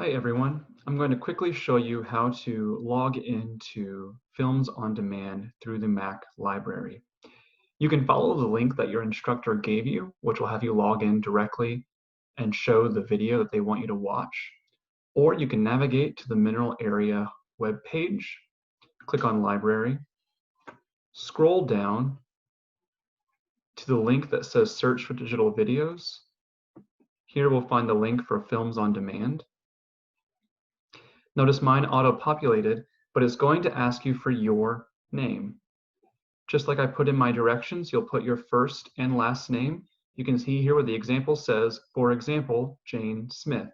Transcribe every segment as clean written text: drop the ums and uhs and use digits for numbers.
Hi everyone. I'm going to quickly show you how to log into Films on Demand through the Mac library. You can follow the link that your instructor gave you, which will have you log in directly and show the video that they want you to watch. Or you can navigate to the Mineral Area web page, click on Library, scroll down to the link that says Search for Digital Videos. Here we'll find the link for Films on Demand. Notice mine auto-populated, but it's going to ask you for your name. Just like I put in my directions, you'll put your first and last name. You can see here where the example says, for example, Jane Smith.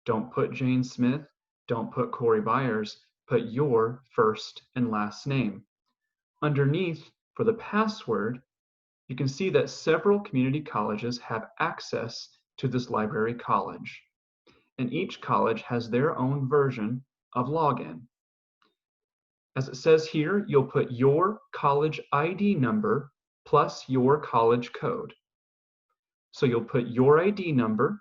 Don't put Jane Smith, don't put Corey Byers, put your first and last name. Underneath, for the password, you can see that several community colleges have access to this library college, and each college has their own version of login. As it says here, you'll put your college ID number plus your college code. So you'll put your ID number.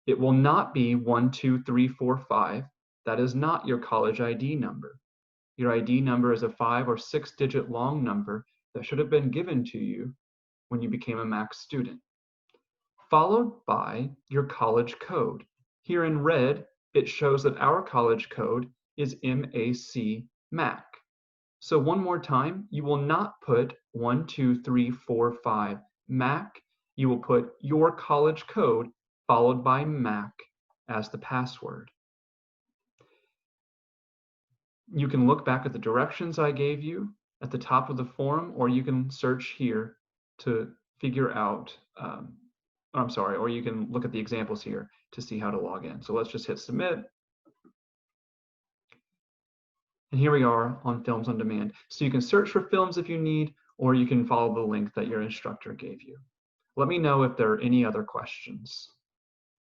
It will not be 12345. That is not your college ID number. Your ID number is a 5 or 6 digit long number that should have been given to you when you became a Mac student. Followed by your college code. Here in red, it shows that our college code is MAC. So one more time, you will not put 12345 MAC. You will put your college code followed by MAC as the password. You can look back at the directions I gave you at the top of the form, or you can search here to figure out or you can look at the examples here to see how to log in. So let's just hit submit. And here we are on Films on Demand. So you can search for films if you need, or you can follow the link that your instructor gave you. Let me know if there are any other questions.